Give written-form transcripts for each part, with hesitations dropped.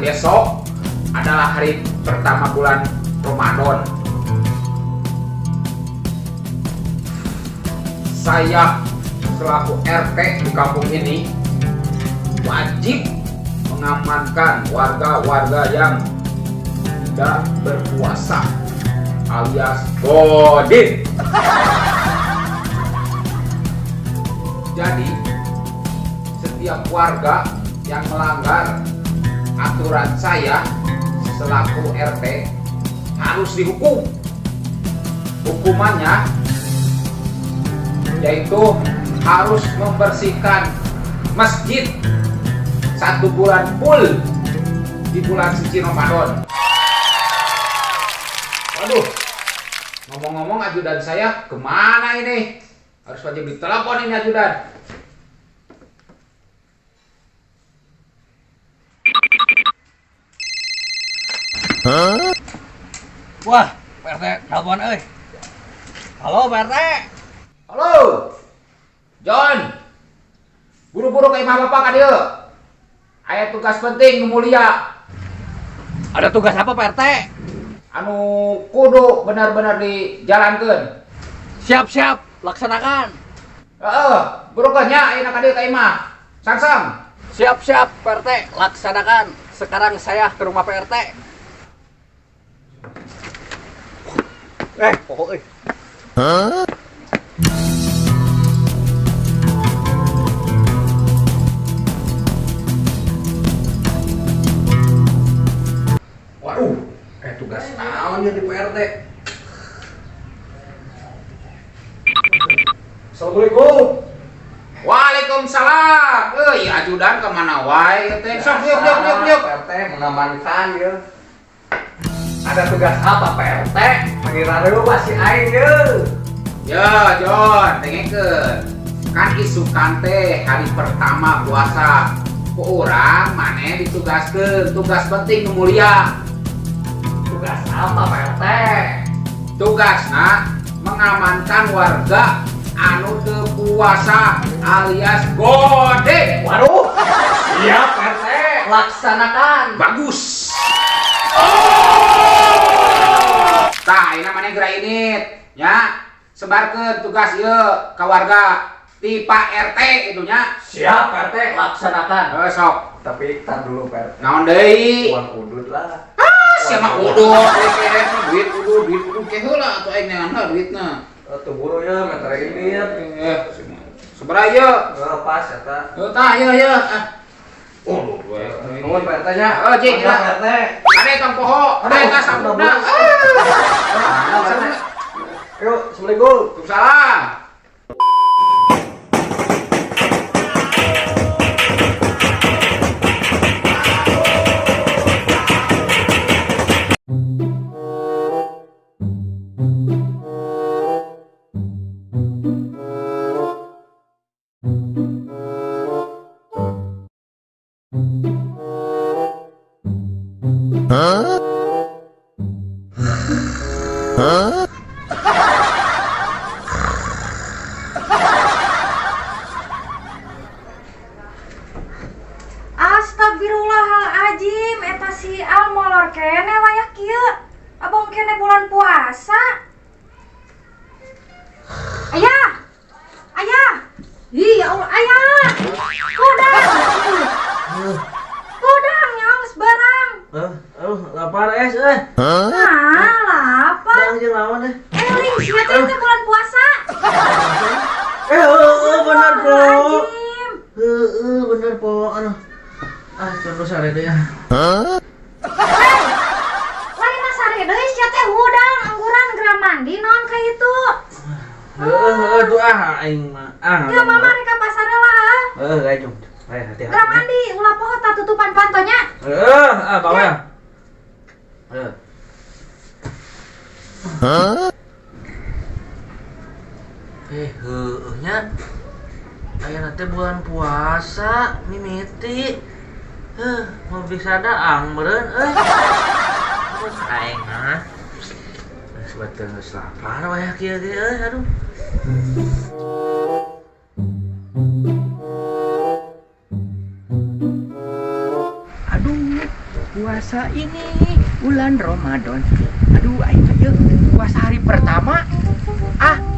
besok adalah hari pertama bulan Ramadan. Saya selaku RT di kampung ini wajib mengamankan warga-warga yang tidak berpuasa alias godin. Jadi setiap warga yang melanggar aturan saya selaku RT harus dihukum. Hukumannya yaitu harus membersihkan masjid 1 bulan full di bulan suci Ramadan. Waduh, ngomong-ngomong ajudan saya kemana ini? Harus wajib ditelepon ini ajudan. Wah, Pak RT, telepon euy. Halo, Pak RT. Halo, John. Buru-buru ke imah bapak ka dieu. Aya tugas penting nu mulia. Ada tugas apa, Pak RT? Anu kudu benar-benar dijalankeun. Siap-siap, laksanakan. Heeh, buru nya ayeuna ka dieu ka imah. Sangsang. Siap-siap, Pak RT, laksanakan. Sekarang saya ke rumah Pak RT. Pokok euy. Waduh, tugas naon ya di PRT. Assalamualaikum. Waalaikumsalam. Ajudan kemana wae teh? Sok yuk. PRT mengamankan ya. Ada tugas apa, PRT? Mengira dulu masih aing ya. Ya, John, dengekeun. Kan isukan teh hari pertama puasa. Ku urang maneh ditugaskeun tugas penting nu mulia. Tugas apa, PRT? Tugasna mengamankan warga anu teu puasa alias godin. Waduh. Siap, PRT. Laksanakan. Bagus. Tah, ini namanya gerak init, ya. Sebarkeun tugas ieu ka warga ti Pak RT itunya. Siap, PRT. Laksanakan. Sok. Tapi tar dulu, PRT. Naon deui? Uang udut lah. Siapa udut? Duit udut ke heula atuh aing neanna duitna. Tuh buru ya, meter ini ya. Sabaraha ieu? Pas eta. Tah, ieu. Nuhun PRT-nya. Cing, PRT. Ade tong poho, ade tas sabuna. Yuk, Assalamualaikum. Waalaikumsalam. Astagfirullahaladzim, eta si Al molor kene wayak kieu. Abang kene bulan puasa. Ayah. Ih, ya Allah, ayah. Kodang nyong sebarang. Lapar es, Nah, lapar. Jeung lawan Ling, sia teh bulan puasa. Bener po. Astagfirullahaladzim. Bener po. Terus ada deh ya. Lain asare deui sia teh hudang angguran geura mandi naon ka itu. Tuh aing mah. Ya mama rek ka pasar lah. Gak jom. Hati-hati. Geura mandi ulah poho tutupan pantonya. Bawa ya. Nya. Aya nanti bulan puasa, mimiti. Mau bisa daang meureun terus aing mah. Sebetulnya geus lapar wae kieu ge aduh. ini bulan Ramadan. Aduh, aing aja puasa hari pertama.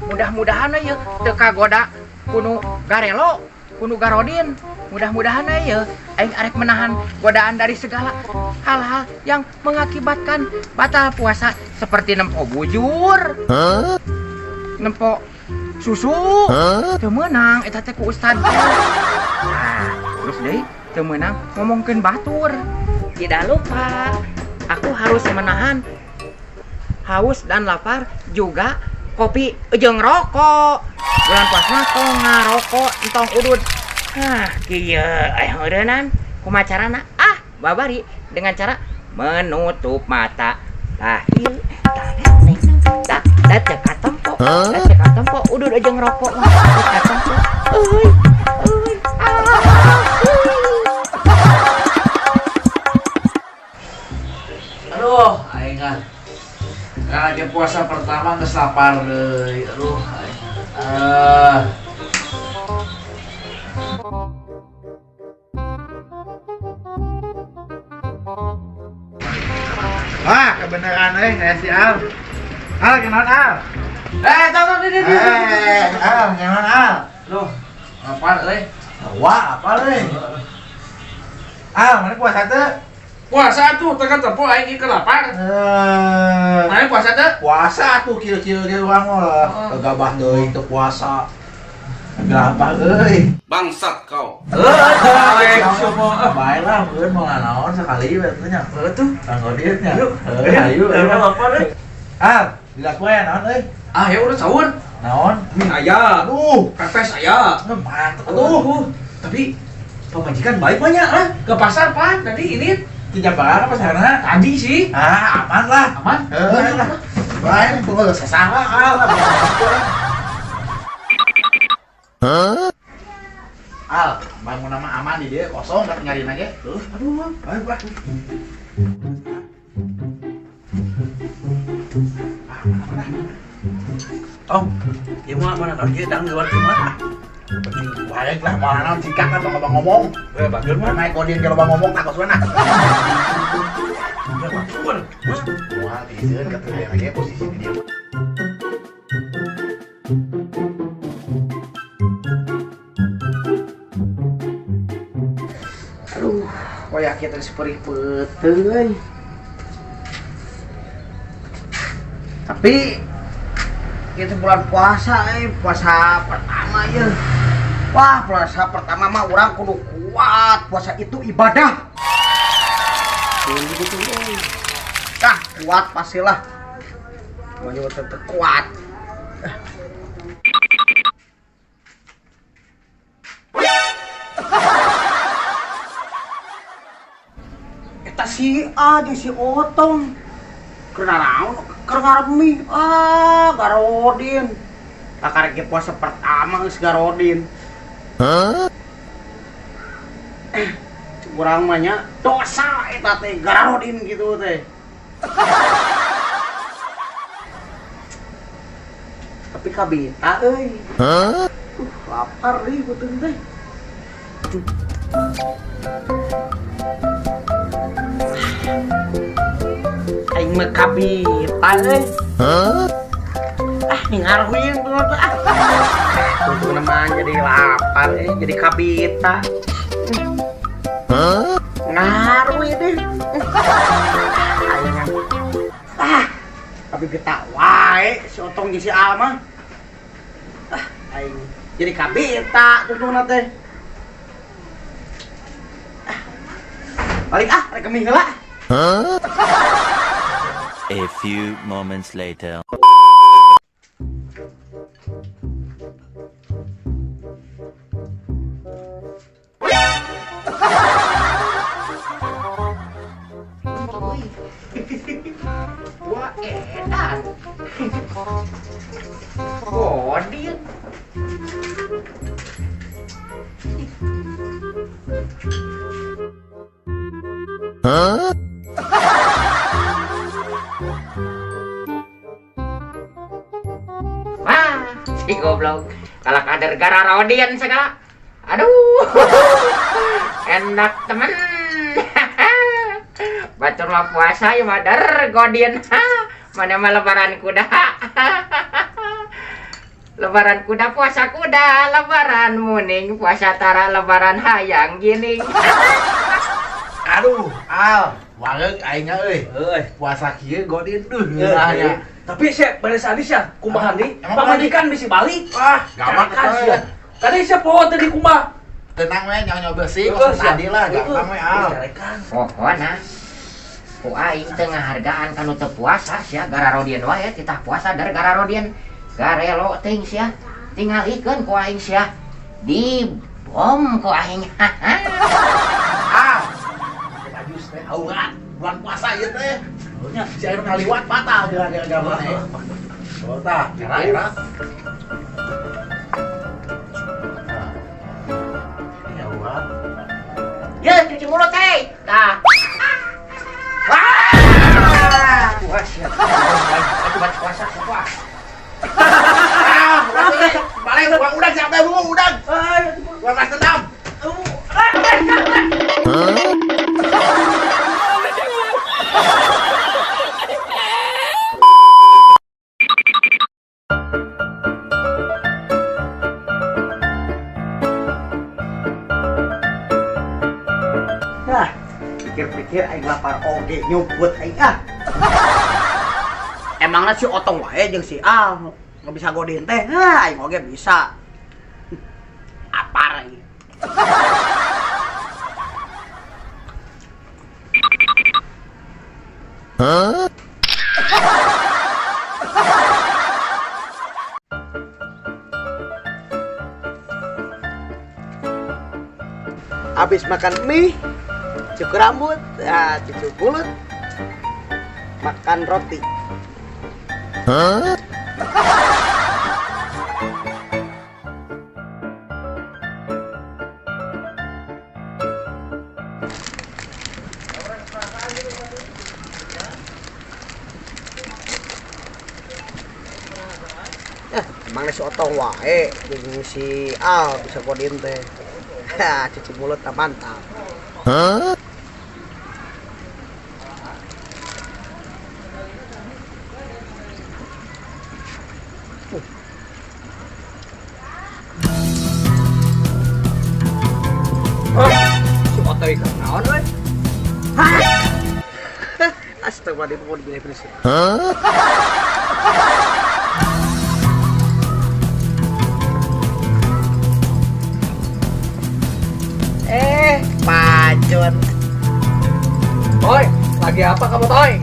Mudah-mudahan aja teu kagoda kudu garelo, kudu garodin. Mudah-mudahan aja aing arek menahan godaan dari segala hal-hal yang mengakibatkan batal puasa seperti nempo bujur, nempo susu, teu meunang eta teh ku ustad. Nah, terus deui teu meunang ngomongkeun batur. Tidak lupa, aku harus menahan haus dan lapar, juga kopi jeung rokok. Bulan puasa tong ngarokok entong udud. Kieu aya ngeureunnan kumaha carana? Babari dengan cara menutup mata. Ieu da cek katempo. Da cek katempo udud jeung rokok mah. Katempo. Aduh, aing karena puasa pertama geus lapar deui. Aduh, kebeneran kayak si Al. Al, kenalan Al. tunggu di. Al, kenalan Al. Loh, apa euy? Wah, apa euy? Al, mana puasa teh? Puasa tuh tekan tempo aing ke lapar. Mana puasa teh? Puasa tuh kieu-kieu di ruang mah. Gabah deui teu puasa. Lapar euy. Bangsat kau. Baiklah, meureun mau naon sekali we nya. Tuh. Kanggo dieu nya. Ayo, lapar euy. Al, dilas poe naon euy? Ya udah sahur. Naon? Mie aya. Aduh, Pepes aya. mantep Aduh, tapi pemajikan baik banyak ke pasar pan tadi ini Tidak apa sana. tadi sih. Aman lah. Aman. Lah. Baik, tunggu sesama Al. Al, bangun nama aman di dia kosong kan nyariin aja. Aduh, baik bah. Ya mana lagi dang luar gimana? Baik lah, mana sikat atau ngomong-ngomong. Bagus mah. Naik kodin kalau ngomong takut suana. Ya bagus. Wah, izin kata dia lagi posisi dia. Aduh, koyak kita seperti peteng. Tapi itu bulan puasa, puasa pertama ya. Wah, puasa pertama mah orang kudu kuat. Puasa itu ibadah. Kuat pastilah. Mau juga tetap kuat. Eta si A jeung si Otong. Karena naon? Karena mie. Garodin. Kakak ge puasa pertama geus garodin. Urang mah nya dosa eta teh garodin gitu teh. Tapi kabita euy. Lapar deui beuteung teh. Aing mah kabita euy. Ngaruhin bener tuh. Tunggu namanya jadi lapar jadi kabita. Ngaruhin deh. Tapi kita wae si Otong jeung si Alma. Aing jadi kabita tunggu teh. Balik rek kemih heula. A few moments later. Wah, edan. Godin. Wah, si goblok. Kalau kader gara rodian segala. Aduh. Enak temen. batur mah puasa ya madar godin. Mana mah lebaran kuda. Lebaran kuda puasa kuda, lebaran muning puasa tara, lebaran hayang gining. Aduh, Al, wareg aingnya euy. Puasa kieu godin Nah, ya. Tapi saya pada saat ini saya kumaha nih? Emang Pamajikan bisa balik. gampang Carakan sia. Tadi saya bawa tadi kumaha. tenang we nyawa bersih, Heeh, kos tadi lah, Heeh. gampang we Al. Carakan. Pokona ku aing teu ngahargaan kanu teu puasa sia gararodian wae titah puasa dar gararodian garelo teuing sia tingalikeun ku aing sia di bom ku aing. Al. Tajus teh aurat bulan puasa ieu teh. Nya si air ngaliwat batal gara-gara maneh. Oh tah, era-era. Ya aurat. Ya cuci mulut teh tah. Puasa sia. Aku baca puasa semua. Balik uang udang siapa yang udang? Uang kas dendam. Nah, pikir-pikir aing lapar oge nyuput aing Emangna si Otong wae jeung si Al nggak bisa godin teh. Aing oge bisa. Apar aing. Habis makan mie, cukur rambut, cukur mulut, makan roti. Emangnya si Otong wae jeung si Al bisa godin teh. Cuci mulut tak mantap. Si Otong ikan naon we? Astagfirullah, dia mau digini prinsip. Pacun. Toy, lagi apa kamu Toy?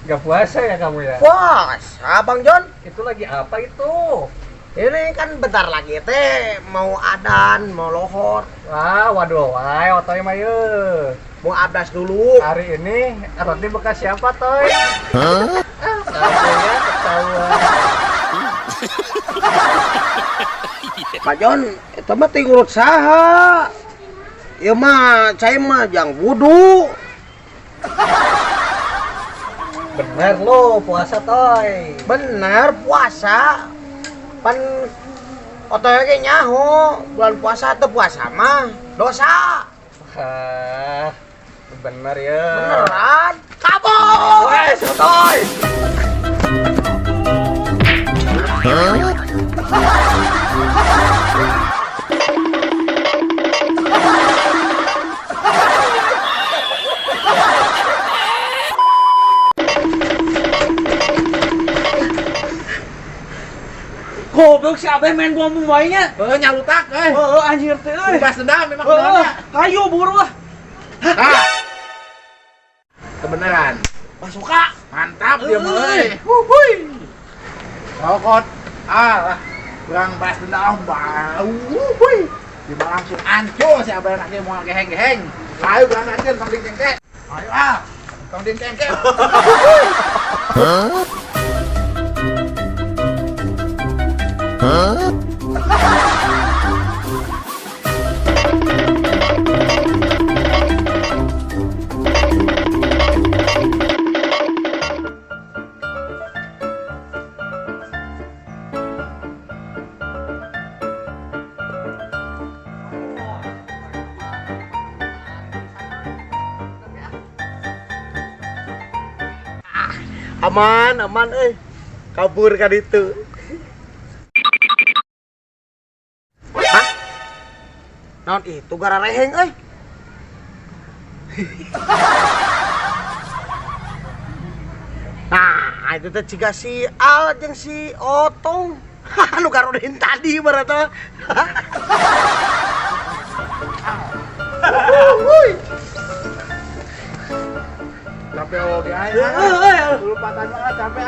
Gak puasa ya kamu ya? Puasa, Bang John. Itu lagi apa itu? Ini kan bentar lagi teh mau adan, mau lohor, Wah, waduh, wae, Toy mah ye. mau abdas dulu. Hari ini roti bekas siapa Toy? Kamu ya ketahuan. Pak John, itu mah tingurut saha. Ya mah, saya mah jang wudu. Bener lo puasa Toy. Bener puasa. Pan otoy ge nyaho, bulan puasa teu puasa mah dosa. Bener ya. Beneran? Kabur. Wes, Toy. Goblok si Abah main bom mainnya. Nyalutak Anjir teh euy. Balas dendam memang beneran. Ayo buru lah. Kebenaran. Masuk Kak. Mantap dia mah euy. Wuih. Rokok. Lah. Kurang balas dendam bau. Wuih. Dia langsung ancur si abah anak dia mau geheng-geheng. Ayo berang aja tong ding cengke. Ayo tong ding cengke. Aman kabur kan itu. Hah? Naon itu gara reheng Nah, itu teh ciga si Al jeung si Otong. Anu garodin tadi berarti. Capek oge aja. Dulu patan banget capek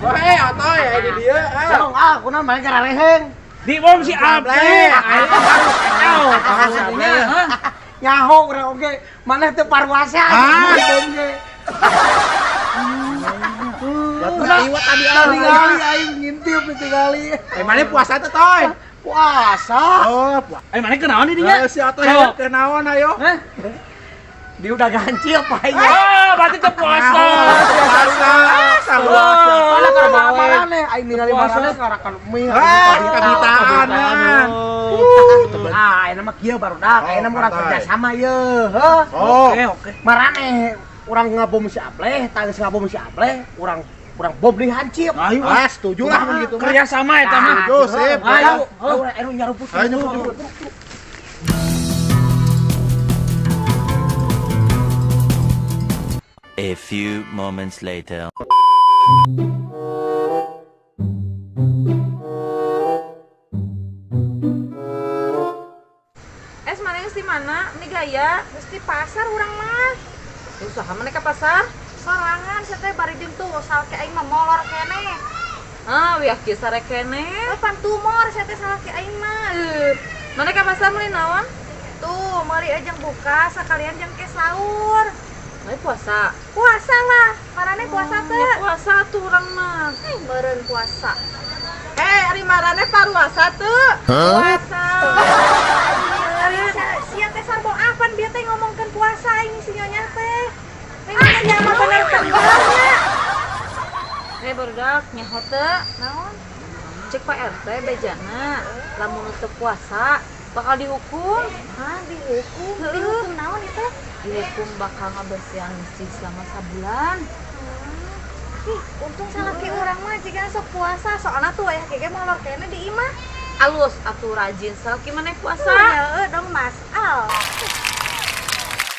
Weh, otoy ya di dia. Dong, kunaon main gara reheng. Di bom si Ableh. Ayo Ableh. Nyaho urang oge, maneh teu parwasa. Bom ge. Iwat tadi Kali aing ngintip itu kali. Mana puasa teh toy? Puasa. Oh, puasa. Mana kenaon nih dia? Si otoy kenaon ayo? Dia udah ganci apa ya? Oh, berarti teu puasa. Puasa. Mana ka marane? Aing ningali marane ngarakan mie. Kabitaan. Enak mah kieu barudak. Enak urang kerja sama ye. Oke. Marane urang ngabom si Ableh, tangis ngabom si Ableh, urang bom di hancip. Ayo, setuju lah mun gitu. Kerja sama eta mah. Ayo, sip. Ayo, nyarumput. Ayo. A few moments later. Mana geus di mana? Ini gaya geus di pasar urang mah. Usaha mana ka pasar? Sorangan saya teh bari ditu salke aing mah molor kene. Wiah kieu sare kene. Pan tumor saya teh salke aing mah. Mana ka pasar meuli naon? Tuh, meuli ajang buka sakalian jeung ke sahur. Mai puasa. Puasa lah. Marane puasa teh. Puasa tuh urang mah. Meureun puasa. Ari marane paruasa teu. Puasa. Sia teh sarbong apan bieu teh ngomongkeun puasa ini si nyonya teh. Sia mah bener benernya. Barudak nyaho teu naon? Cek Pak RT bejana lamun teu puasa bakal dihukum. Dihukum? Dihukum naon itu? Dihukum bakal ngabersihan masjid selama sabulan. Untung salaki urang mah jika sok puasa soalna tuh aya kege molor kene di imah. Alus atuh rajin salaki maneh puasa. Heuh dong Mas Al.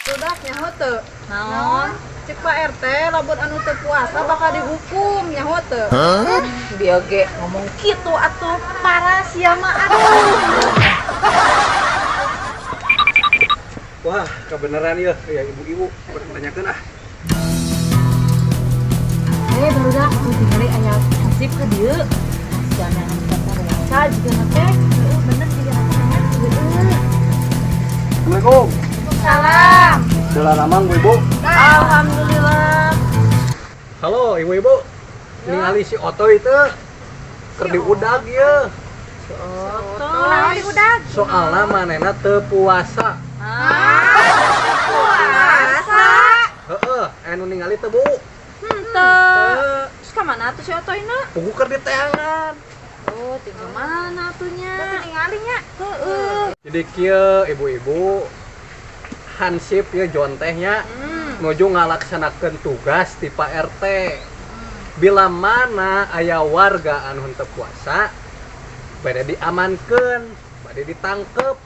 Sudah nyaho teu? Naon? Cek Pak RT lamun anu teu puasa bakal dihukum nyaho teu? Dia ge ngomong kitu atuh parah sia mah atuh. Wah, kebenaran ya ibu-ibu bertanyakeun Barudak tinggali aya nasib ka dieu. Asiana anu puasa juga nate. Bener juga nate. Assalamualaikum. Salam. Jalan aman Bu Ibu. Alhamdulillah. Halo ibu-ibu. Ningali si Oto itu keur diudag ieu. Naon diudag? Soalna manehna teu puasa. Puasa. Heeh, anu ningali teu Bu. Teu. Terus ka mana atuh si Otoina? Pugu keur di teangan. Oh, tinggal mana atunya? Tapi ningalinya. Heeh. Jadi kieu ibu-ibu hansip ya jontehnya nuju ngalaksanakeun tugas ti Pak RT. Bila mana aya warga anu henteu puasa bade diamankeun, bade ditangkep,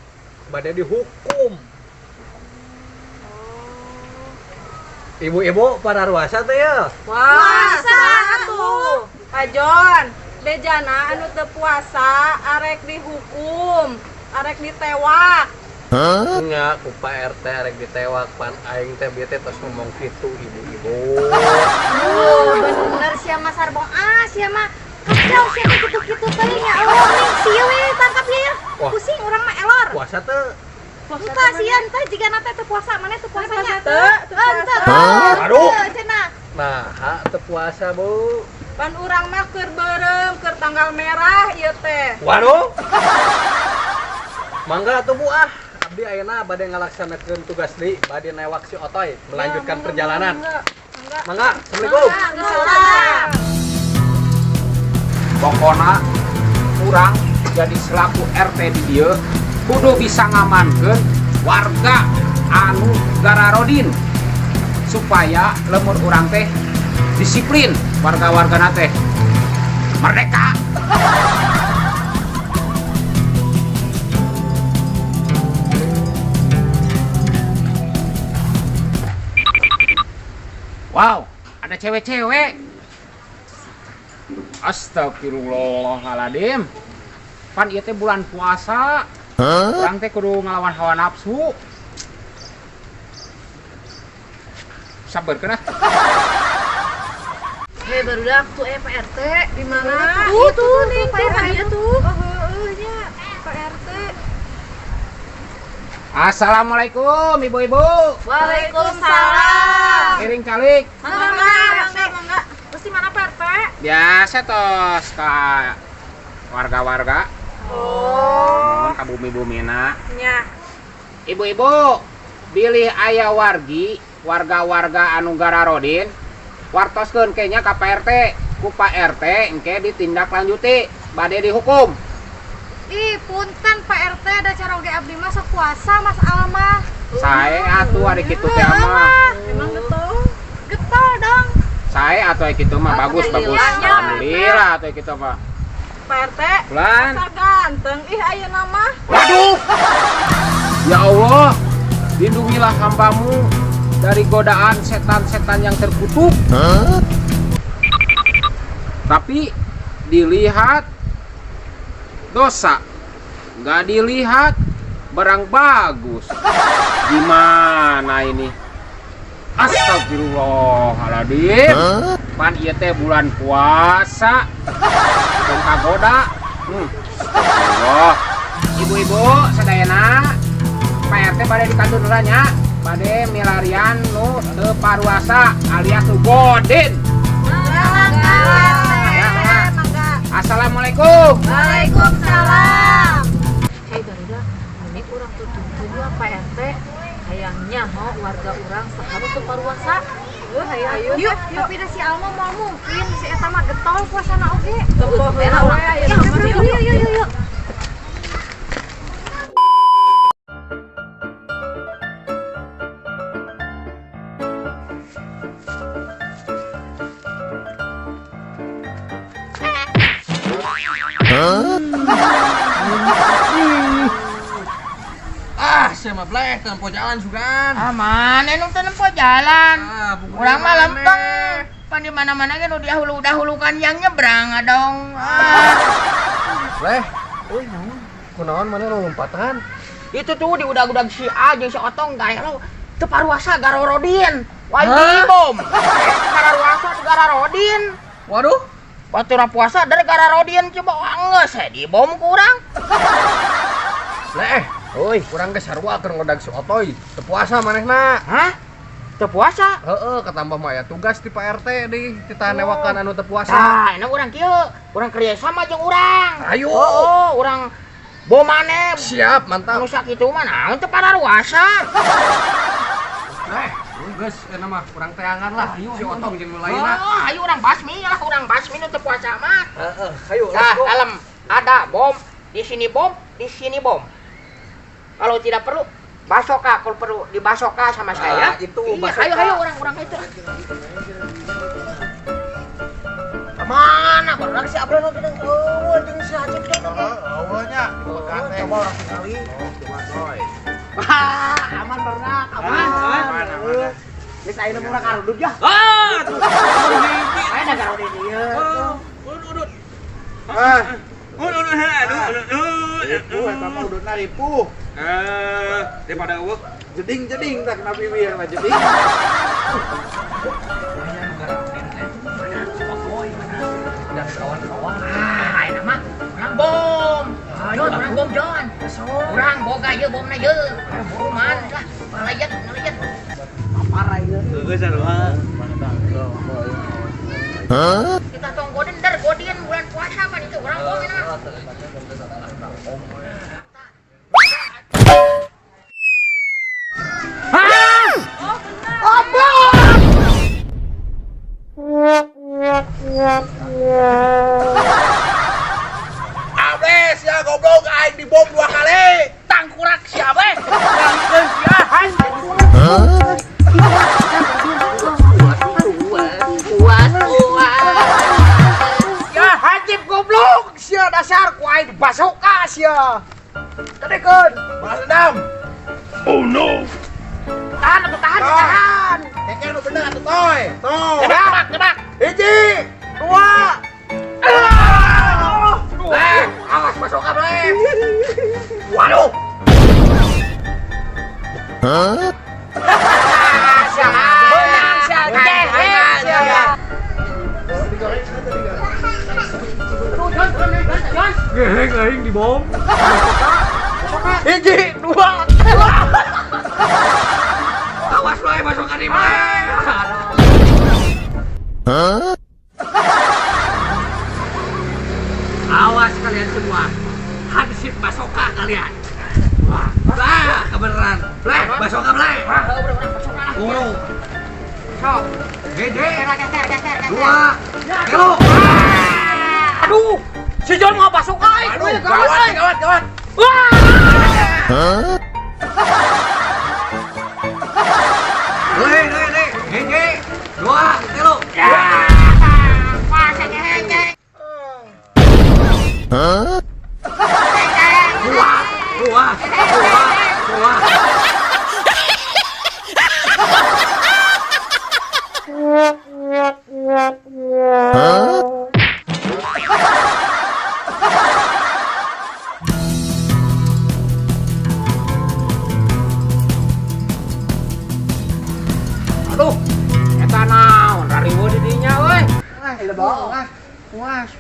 bade dihukum. Ibu-ibu para ruasa teh ya. Puasa atuh. Pak Jon, bejana anu teu puasa arek dihukum, arek ditewak. Nya ku Pak RT arek ditewak pan aing teh bieu teh tos ngomong kitu ibu-ibu. Bener sia mah sarbong sia mah kacau sia teh kitu-kitu teh nya. Ning sieu we tangkap ya. Pusing urang mah elor. Puasa teh Buka sian teh jika nate teu puasa, mana teu puasanya? Aduh. Cenah. nah teu puasa Bu. Pan urang mah keur beureum, keur tanggal merah ieu teh. Waduh. Mangga atuh Bu abdi ayeuna bade ngalaksanakeun tugas deui, bade newak si Otoy melanjutkan perjalanan. Mangga, Assalamualaikum. Salam. Pokona kurang jadi selaku RT di dieu kudu bisa ngamankeun warga anu gararodin supaya lemur urang teh disiplin warga-wargana teh merdeka. Wow, ada cewek-cewek. Astagfirullahaladzim. Pan ieu teh bulan puasa. Urang teh kudu ngelawan hawa nafsu. Sabarkeun ah. Hei barudak tuh Pak RT di mana? Tuh nih Pak RT dia tuh. nya Pak RT. Assalamualaikum ibu-ibu. Waalaikumsalam. Iring calik. Mangga. Terus di mana Pak RT? Biasa tos ka warga-warga. Oh. Ka bumi-bumina. Nya. Ibu-ibu, bilih aya warga-warga anu gararodin. Wartoskeun kenya ka Pak RT. Ku Pak RT engke ditindaklanjuti bade dihukum. Ih, punten Pak RT ada cara oge abdi mah sok puasa Mas Alma. Sae atuh ari kitu teh mah. Emang getol? Getol dong. Sae atuh kitu mah bagus. Alhamdulillah atuh kitu mah. Pak RT. Bulan. Asa ganteng ih ayeuna mah. Waduh. Ya Allah, lindungilah hambamu dari godaan setan-setan yang terkutuk. Tapi dilihat dosa, nggak dilihat barang bagus. Gimana ini? Astagfirullahaladzim. Pan ieu teh bulan puasa. Jeung kagoda. Allah. Ibu-ibu sadayana Pak RT bade di kantor nya bade milarian nu teu paruasa alias nu godin. Assalamualaikum. Waalaikumsalam. Hei barudak, ini urang tuh tunggu Pak RT. Hayangnya mau warga urang saharus teu paruasa. Hayu. Yuk, tapi da si Alma mau mungkin si eta mah getol puasana oge. Teu heula we. Yuk. Saya mah bleh tempo jalan sugan. Aman, enung teu nempo jalan. Urang mah lempeng. Pan di mana-mana ge nu dahulu-dahulukan yang nyebrang dong. Bleh. Kunaon mana lo lompatan? Itu tuh di udag-udag si A jeung si Otong gaelo teu paruasa garorodin. Wajib bom. Paruasa di garorodin. Waduh. Batura puasa dari garorodin coba geus di bom kurang. Bleh. Oi, kurang ge sarua keur ngodag si Otoy. Teu puasa manehna. Hah? Teu puasa? Heeh, katambah mah aya tugas ti Pak RT di titanewakan anu teu puasa. Tah, enak urang kieu. Urang kerja sama jeung urang. Ayo. Oh, urang bomane. Siap, mantap. Anu sakitu mah naon teu paruasa. Geus eta mah kurang teangan lah. Si Otong jeung nu lainna. Oh, ayo urang basmi lah, urang basmi nu teu puasa mah. Heeh, hayu Nah, dalam ada bom, di sini bom, di sini bom. Kalau tidak perlu, basoka. Kalau perlu dibasoka sama saya. Itu iya, basoka. ayo orang-orang itu. Mana baru si Abdul nu jeung jeung si Hacip teh. Awalnya coba orang sekali. Aman berat, aman. Geus ayeuna murah karudut ya. Tuh. Aya da karudut ieu. Udut. Ripuh, eta mah udutna ripuh. Daripada eueuh. Jeding tak kena bibir mah jeding. Dan kawan-kawan. Ayeuna mah urang bom. Jon, urang bom Jon. Urang boga ieu bomna ieu. Boman lah, ngalejet. Parah ieu. Geus sarua. Kita tong godin bulan puasa mah itu urang bom enak. Abes ya goblok aing dibom 2 kali. Tangkurak siapa? Bangkeun sia. pasar ku aing dibasokas ya. Kadekeun. Balas dendam. Tahan atuh tahan. Kengkeng nu bener atuh toy. Tuh. Jebak. Hiji, dua. Awas basokan lem. Waduh. Menang sial geheeng sial. Geheng aing di bom. Hiji, dua. Awas lo basokan di mana? Awas kalian semua. Hansip basoka kalian. Wah, kebenaran. Bleh, basoka bleh. Oh. Sok. Gede. Dua. Kilo. Aduh. Si John mau basoka. Aduh, gawat. Nih. Gede. Dua. Kilo. Pas geheng. Dua. Aduh, eta naon rariwo di dinya euy. Lebok. Puas.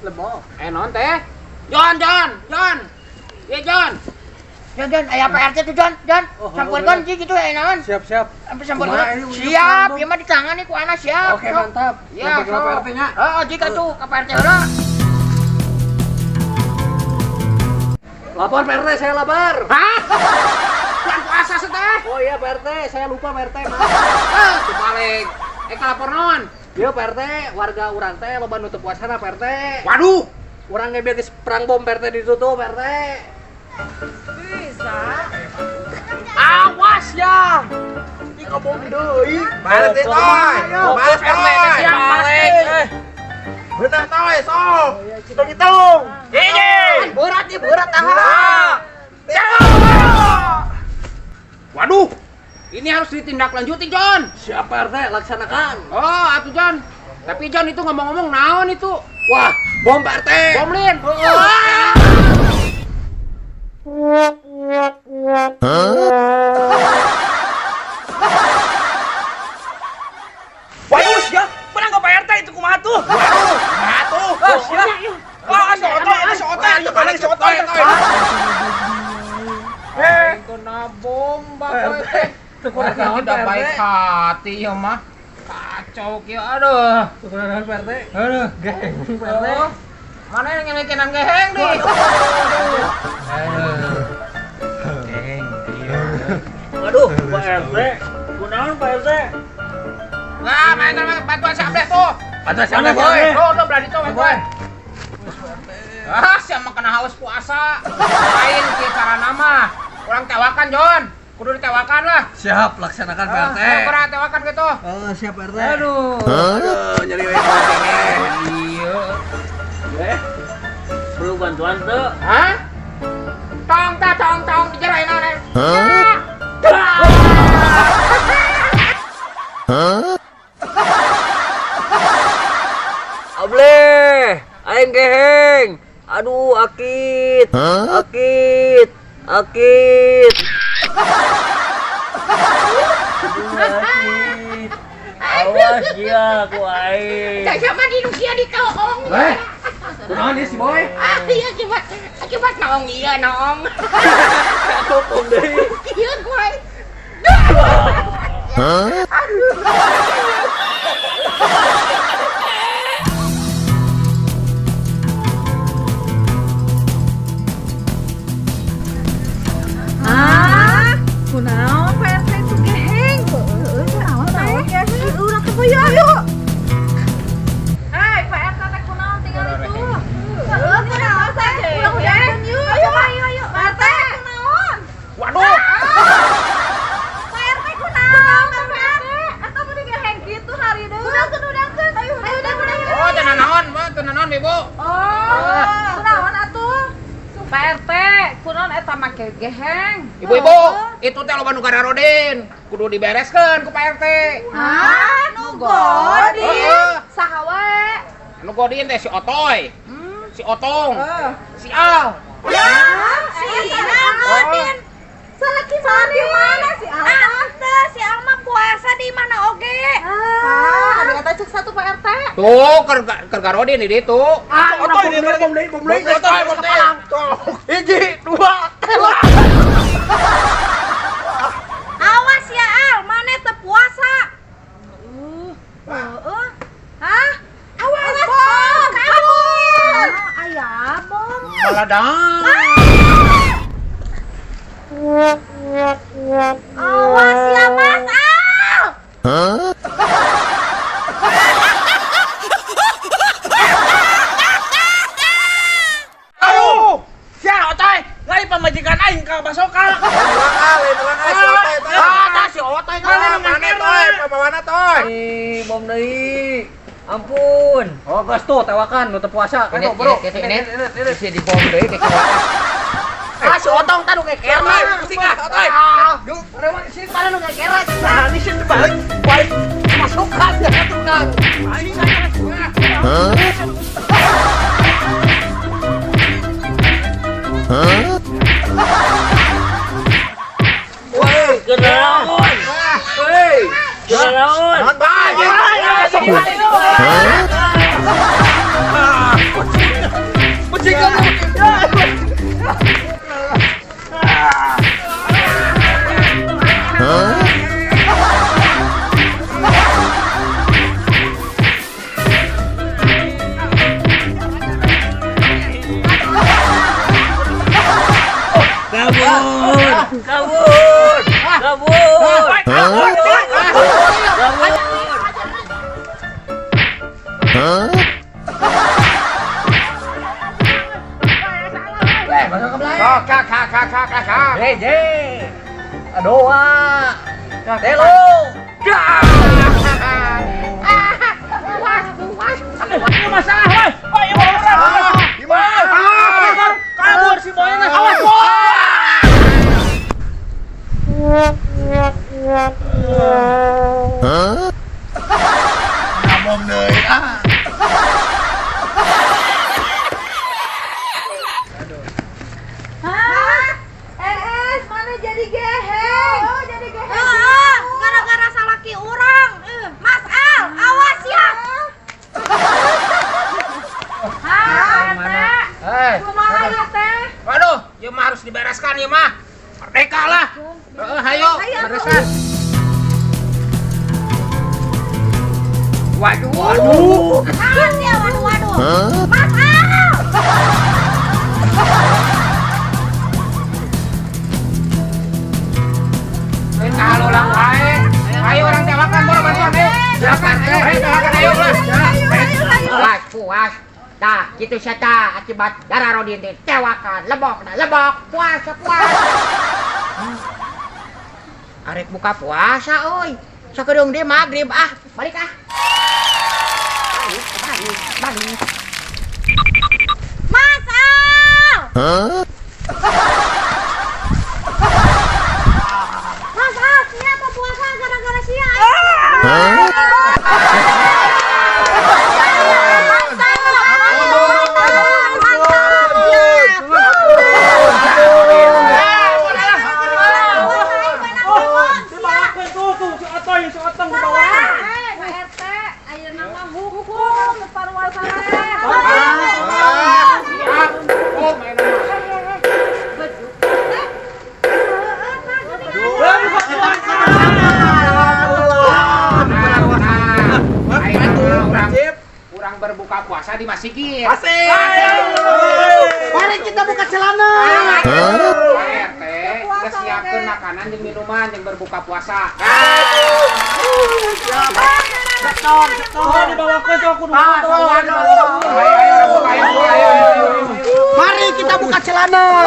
Lebok. Non teh. Jon. Iya Jon. Jon, aya PRT tuh Jon. Sampurkeun sih gitu ya naon. Siap. Sampai sampurkeun. Siap, ieu mah ditangani ku anak siap. Oke, mantap. Ya, Sampai ke PRT-nya. Heeh, jika tuh ka PRT heula. Lapor PRT, saya lapor. Hah? Bulan puasa teh. Oh iya PRT, saya lupa PRT. Tuh balik. Lapor naon? Iya PRT, warga urang teh loba nutup puasana PRT. Waduh. Urang ge geus perang bom PRT ditutup PRT. Bisa. Awas ya. Di kabom deui. Balas deh toy. Balas toy. Siap balik. Bener toy, sok. Hitung. Hiji. Berat tahan. Waduh. Ini harus ditindaklanjuti, Jon. Siap PRT, laksanakan. Oh, atuh Jon. Tapi Jon itu ngomong-ngomong naon itu? Wah, bom PRT. Bom lin. Waduh, ya. Menang ke PRT itu kumaha tuh? Waduh. Sotoy. Kena bom, Bapak. Warga tidak baik hati ya mah. Kacau kieu aduh. Tukeran PRT. Aduh, Geheng PRT. Aduh. Mana yang ngelekenan geheng nih? Waduh, PRT. Kunaon PRT? Nah, main bantuan sableh tuh. Bantuan sableh, boy. Tuh, berani tuh, boy. Siapa kena haus puasa. Lain kieu cara nama. Kurang tewakan, Jon. Kudu ditewakan lah. Siap, laksanakan PRT. Kurang tewakan gitu. Oh, siap PRT. Aduh. Nyari wae. Iya. Perlu bantuan tuh. Hah? Tong dijerain naon. Ableh, aing geheng. Aduh, akit. Awas dia ku aing. Sama di Rusia di kaong. Kunaon ieu si boy? Iya akibat naong iya naong. Hukum deui. Iya gue. Kunaon PRT itu geheng. Kunaon teh? Urang teh ayo. Hei, PRT teh kunaon tinggal itu. Kunaon teh? Urang geheng. Ayo. PRT kunaon? Waduh. PRT kunaon? PRT. make geheng. Ibu-ibu, itu teh loba nu gararodin. Kudu dibereskeun ku Pak RT. Ah, nu godin. Saha wae? Nu godin teh si Otoy. Si Otong. Si Al. Si Al godin. Salaki di mana si Al? Si Al mah puasa di mana oge? Ada kata cek satu Pak RT. Tuh, keur garodin di ditu. Otoy dia bom deui. Otoy bom deui. Hiji, dua. Awas ya Al, mana teu puasa. Hah? Awas bom, kabur. Aya bom. Maladang. Awas ya Mas Al. Aduh, sia Otoy, ngali pamajikan aing ka basoka. Si Otoy kan mana toy, pamawana toy. Bom deui. Ampun. Oh, geus tuh tewakan nu teu puasa. Kan bro. Ini si di bom deui ke Si Otong tadi ngeker mah. Singkat Otoy. Duh, rewang sini pada nu ngeker. Nah, ini sih balik. Baik. Masukkan ya tukang. Aing Woi, kenaon. Woi, kenaon. Aduh, telo. Masalah, woi. Gimana? Kabur si boyna. Awas, Ngomong deui Mana jadi geheng? Oh, jadi geheng. Gara-gara salaki urang. Mas Al, awas ya. Kumaha ya teh? Waduh, ieu mah harus dibereskan ieu mah. Merdeka lah. Hayo, bereskan. Waduh. Awas ya, waduh. Mas Al. Kalau lang wae. Ayo orang tewakan boro bantuan ayo. Silakan. Ayo tewakan ayo lah. puas puas dah gitu sata akibat darah rodin teh tewakan lebok puasa arek buka puasa euy sakedeung dia magrib balik balik Mas Al. Mas Al, sia mau puasa gara-gara sia. Berbuka puasa di masjid. Asik. Mari kita buka celana. RT, geus nyiapkeun makanan jeung minuman yang berbuka puasa. Setor. Dibawakeun tuh aku Ayo. Mari kita buka celana.